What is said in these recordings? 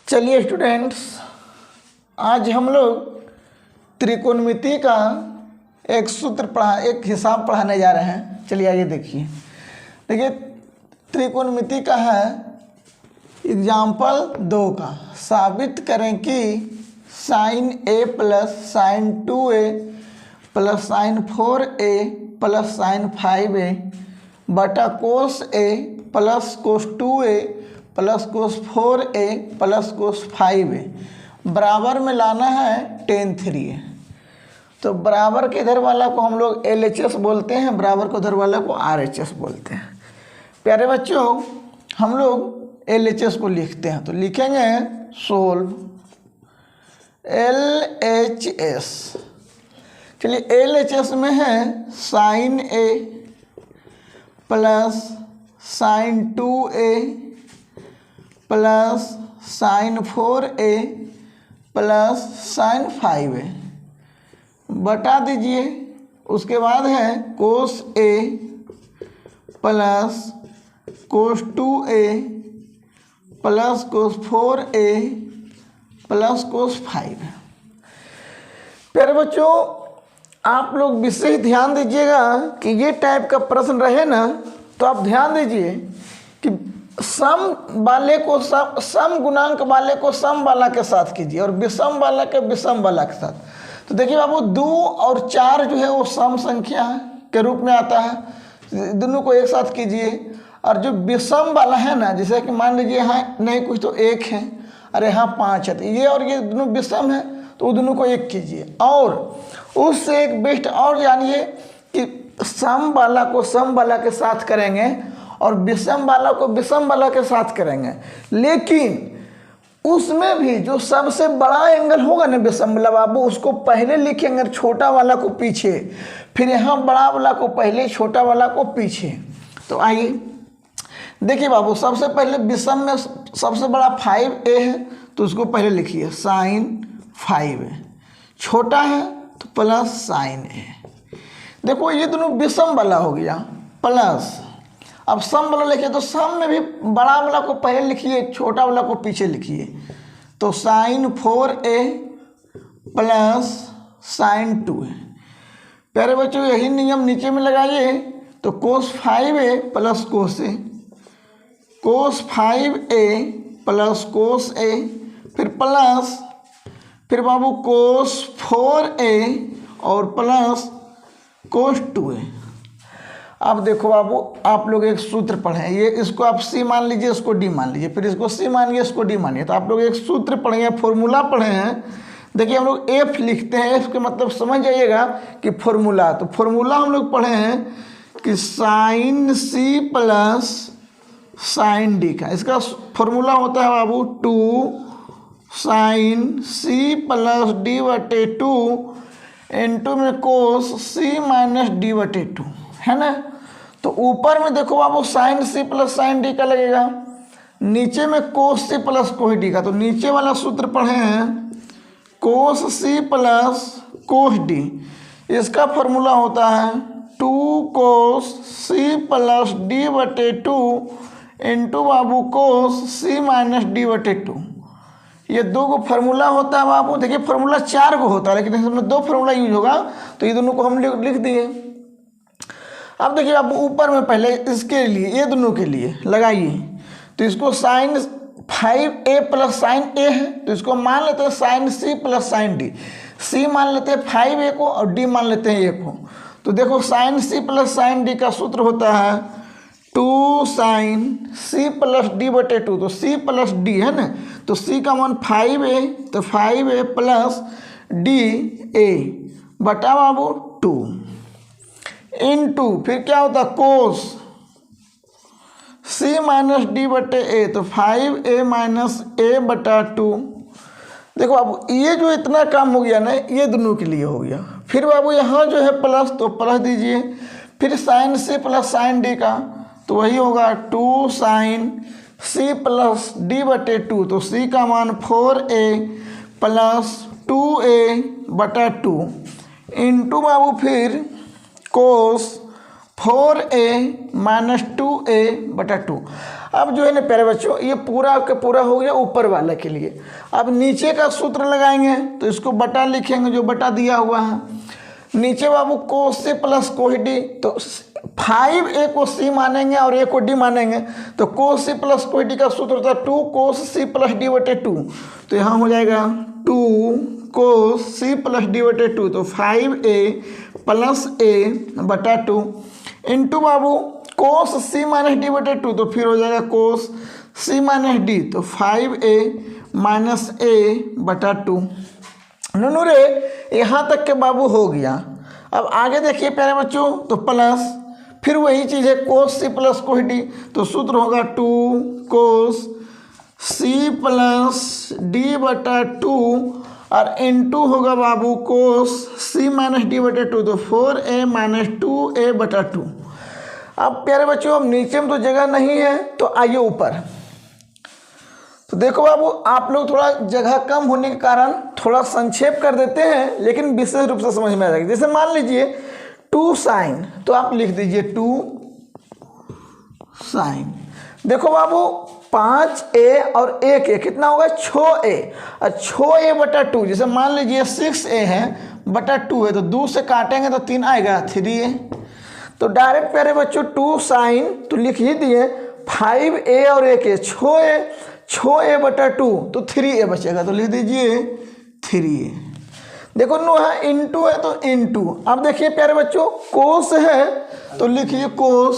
चलिए स्टूडेंट्स, आज हम लोग त्रिकोणमिति का एक हिसाब पढ़ाने जा रहे हैं। चलिए आइए देखिए। देखिए त्रिकोणमिति का है एग्जाम्पल 2 का। साबित करें कि sine A plus sine 2a plus sine 4a plus sine 5a बटा cos A plus cos 2a plus cos 4a plus cos 5a बराबर में लाना है tan 3a। तो बराबर के इधर वाला को हम लोग LHS बोलते हैं, बराबर को इधर वाला को RHS बोलते हैं। प्यारे बच्चों, हम लोग LHS को लिखते हैं तो लिखेंगे सोल्व LHS। चलिए LHS में है sine A plus sine 2a plus sine 4a plus sine 5a बटा दीजिए। उसके बाद है cos A plus cos 2a plus cos 4a plus cos 5। प्यारे बच्चों, आप लोग विशेष ध्यान दीजिएगा कि ये टाइप का प्रश्न रहे ना तो आप ध्यान दीजिए कि सम वाले को सम गुणांक वाले को सम वाला के साथ कीजिए और विषम वाला के विषम वाला के साथ। तो देखिए बाबू, 2 और 4 जो है वो सम संख्या के रूप में आता है, दोनों को एक साथ कीजिए। और जो विषम वाला है ना, जैसे कि मान लीजिए यहाँ नहीं कुछ तो 1 है और यहाँ 5 है, तो ये और ये दोनों विषम है तो वो दोनों को 1 कीजिए। और उससे एक बेस्ट और जानिए कि सम वाला को सम वाला के साथ करेंगे और विषम वाला को विषम वाला के साथ करेंगे, लेकिन उसमें भी जो सबसे बड़ा एंगल होगा ना विषम वाला बाबू, उसको पहले लिखेंगे, छोटा वाला को पीछे, फिर यहाँ बड़ा वाला को पहले, छोटा वाला को पीछे। तो आइए देखिए बाबू, सबसे पहले विषम में सबसे बड़ा 5a है तो उसको पहले लिखिए साइन 5a, छोटा है तो प्लस साइन a। देखो ये दोनों विषम वाला हो गया प्लस, अब सम वाला लिखिए तो सम में भी बड़ा वाला को पहले लिखिए, छोटा वाला को पीछे लिखिए। तो sign 4a plus sine 2a। प्यारे बच्चों, यही नियम नीचे में लगाइए तो कोस 5a plus cos a, cos 5a plus cos a, फिर प्लस, फिर बाबू कोस 4a और प्लस कोस 2a। अब देखो बाबू, आप लोग एक सूत्र पढ़ें, ये इसको आप C मान लीजिए, इसको D मान लीजिए, फिर इसको C मानिए, इसको D मानिए। तो आप लोग एक सूत्र पढ़ेंगे, फॉर्मूला पढ़े हैं। देखिए हम लोग F लिखते हैं, F के मतलब समझ जाइएगा कि फॉर्मूला। तो फॉर्मूला हम लोग पढ़े हैं कि sine C plus sine D का, इसका फॉर्मूला होता है बाबू 2 sine C plus D/2 into में कोस C माइनस D/2, है ना। तो ऊपर में देखो बाबू sine C plus sine D का लगेगा, नीचे में cos C plus cos D का। तो नीचे वाला सूत्र पढ़े हैं cos C plus cos D, इसका फॉर्मूला होता है 2 cos C plus D/2 into बाबू कोस C माइनस D/2। ये 2 को फार्मूला होता है बाबू। देखिए फार्मूला 4 को होता है, लेकिन इसमें 2 फार्मूला यूज होगा तो ये दोनों को हम लिख दिए। अब देखिए आप ऊपर में पहले इसके लिए, ये दोनों के लिए लगाइए। तो इसको sign 5a plus sign a है तो इसको मान लेते हैं sine C plus sine D। C मान लेते हैं 5a को और D मान लेते हैं a को। तो देखो sine C plus sine D का सूत्र होता है 2 साइन C प्लस D/2। तो C प्लस D है ना, तो C का मान 5a, तो 5a प्लस DA बटा बाबू 2 इंटू, फिर क्या होता है कोस C माइनस D/A, तो 5a माइनस a/2। देखो बाबू, ये जो इतना काम हो गया ना, ये दोनों के लिए हो गया। फिर बाबू यहाँ जो है प्लस, तो प्लस दीजिए। फिर sine C plus sine D का, तो वही होगा 2 साइन C प्लस D/2। तो C का मान 4a प्लस 2a/2 इंटू बाबू फिर कोस 4a माइनस 2a/2। अब जो है ना प्यारे बच्चों, ये पूरा का पूरा हो गया ऊपर वाले के लिए। अब नीचे का सूत्र लगाएंगे तो इसको बटा लिखेंगे, जो बटा दिया हुआ है। नीचे बाबू कोस से प्लस कोस डी, तो 5a को c मानेंगे और a को d मानेंगे, तो कोस c प्लस कोस d का सूत्र होता है 2 कोस c प्लस d बटे 2। तो यहाँ हो जाएगा 2 कोस c प्लस d बटे 2, तो 5a प्लस a बटा 2 इंटू बाबू कोस c माइनस डी बटे 2, तो फिर हो जाएगा कोस c माइनस डी, तो 5a माइनस a बटा 2। नूनू रे यहाँ तक के बाबू हो गया। अब आगे देखिए प्यारे बच्चों, तो प्लस फिर वही चीज़ है कोस सी प्लस कोस डी, तो सूत्र होगा 2 कोस सी प्लस डी बटा 2 और इनटू होगा बाबू कोस सी माइनस डी बटा 2, तो 4a माइनस 2a बटा 2। अब प्यारे बच्चों, अब नीचे में तो जगह नहीं है, तो आइए ऊपर। तो देखो बाबू, आप लोग थोड़ा जगह कम होने के कारण थोड़ा संक्षेप कर देते हैं, लेकिन विशेष रूप से समझ में आ जाएगा। जैसे मान लीजिए 2 साइन, तो आप लिख दीजिए 2 साइन। देखो बाबू 5a और 1a कितना होगा 6a, और 6a बटा 2, जैसे मान लीजिए 6a है बटा 2 है, तो 2 से काटेंगे तो 3 आएगा 3a। तो डायरेक्ट प्यारे बच्चों 2 साइन तो लिख ही दिए 5a और 1a 6a बटा 2, तो 3a बचेगा, तो लिख दीजिए 3a। देखो नो है इनटू है तो इनटू। अब देखिए प्यारे बच्चों कोस है तो लिखिए कोस,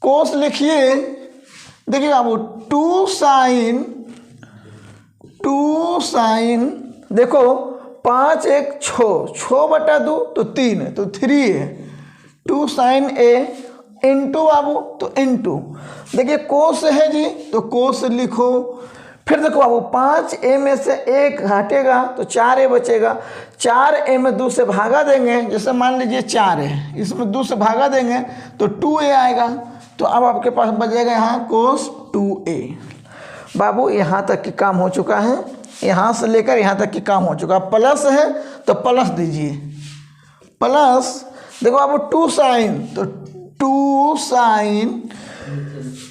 कोस लिखिए। देखिए बाबू 2 साइन देखो 5 1 6 बटा 2 तो 3 है, तो 3 है। 2 साइन a इंटू बाबू तो इंटू। देखिए कोस है जी, तो कोस लिखो। फिर देखो बाबू 5a में से 1 घटेगा तो 4a बचेगा। 4a में 2 से भागा देंगे, जैसे मान लीजिए 4 है, इसमें 2 से भागा देंगे तो 2a आएगा। तो अब आपके पास बचेगा यहाँ कोस 2a। बाबू यहाँ तक की काम हो चुका है, यहाँ से लेकर यहाँ तक की काम हो चुका। प्लस है तो प्लस दीजिए, प्लस। देखो बाबू 2 साइन, तो 2 साइन,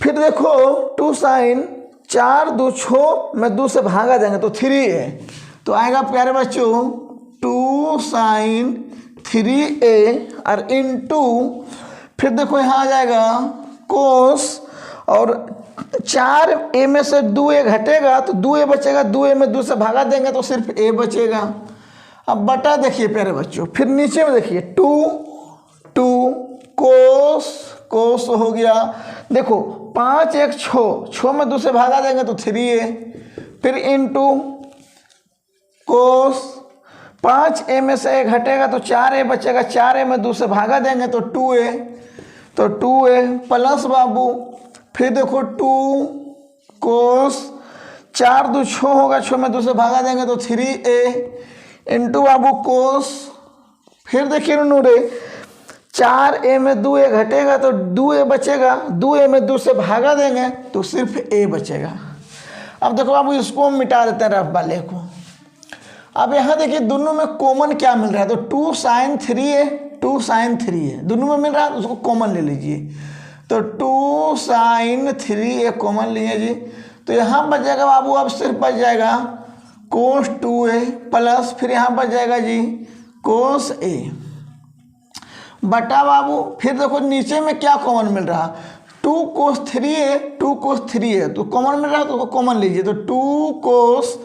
फिर देखो 2 साइन 4 2 6 में 2 से भागा देंगे तो 3 है, तो आएगा प्यारे बच्चों 2 साइन 3a और इनटू। फिर देखो यहाँ आ जाएगा कोस, और 4a में से 2a घटेगा तो 2a बचेगा, 2a में 2 से भागा देंगे तो सिर्फ a बचेगा। अब बटा देखिए प्यारे बच्चों, फिर नीचे में देखिए 2 कोस हो गया। देखो 5 1 6 में 2 से भागा देंगे तो 3a, फिर इनटू कोस 5a में से 1 घटेगा तो 4a बचेगा, 4a में 2 से भागा देंगे तो 2a, तो 2a प्लस बाबू। फिर देखो 2 कोस 4 2 6 होगा, 6 में 2 से भागा देंगे तो 3a इंटू बाबू कोस। फिर देखिए नूरे 4a में 2a घटेगा तो 2a बचेगा, 2a में 2 से भागा देंगे तो सिर्फ a बचेगा। अब देखो बाबू इसको हम मिटा देते हैं रफ वाले को। अब यहाँ देखिए दोनों में कॉमन क्या मिल रहा है, तो 2 साइन 3a दोनों में मिल रहा है, तो उसको कॉमन ले लीजिए। तो 2 साइन 3a कॉमन लिए जी, तो यहाँ बच जाएगा बाबू, अब सिर्फ बच जाएगा कोस 2a प्लस, फिर यहाँ बच जाएगा जी कोस a बटा बाबू। फिर देखो नीचे में क्या कॉमन मिल रहा, 2 कोस 3a तो कॉमन मिल रहा है, तो कॉमन लीजिए। तो 2 कोस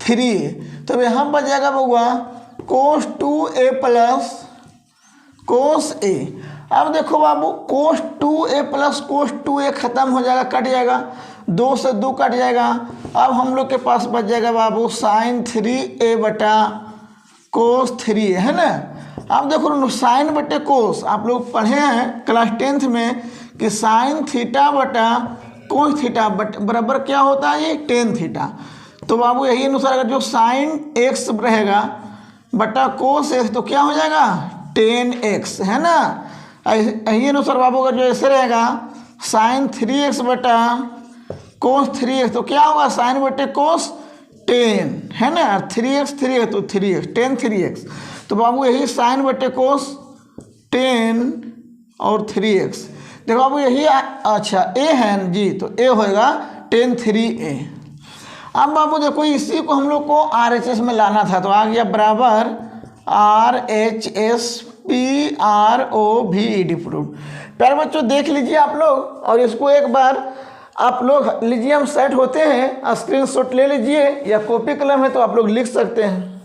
3a, तो यहाँ बच जाएगा बउआ कोस 2a प्लस कोस a। अब देखो बाबू कोस 2a प्लस कोस 2a खत्म हो जाएगा, कट जाएगा, 2 से 2 कट जाएगा। अब हम लोग के पास बच जाएगा बाबू साइन 3a बटा कोस 3a, है ना। अब देखो साइन बटे कोस, आप लोग पढ़े हैं क्लास 10th में कि साइन थीटा बटा कोस थीटा बराबर क्या होता है, ये टेन थीटा। तो बाबू यही अनुसार अगर जो साइन x रहेगा बटा कोस x, तो क्या हो जाएगा 10x, है ना। यही अनुसार बाबू का जो ऐसे रहेगा साइन 3x बटा कोस 3x, तो क्या होगा साइन बटे कोस 10, है ना। 3x तो 3x 10 3x, तो बाबू यही साइन बटे कोस 10 और 3x। देखो अब यही अच्छा ए है जी, तो ए होएगा tan 3a। अब बाबू देखो इसी को हम लोग को RHS में लाना था, तो आ गया बराबर RHS PROVED प्रूफ। प्यारे बच्चों देख लीजिए आप लोग, और इसको एक बार आप लोग लीजिए, हम सेट होते हैं, स्क्रीनशॉट ले लीजिए या कॉपी कलम है तो आप लोग लिख सकते हैं।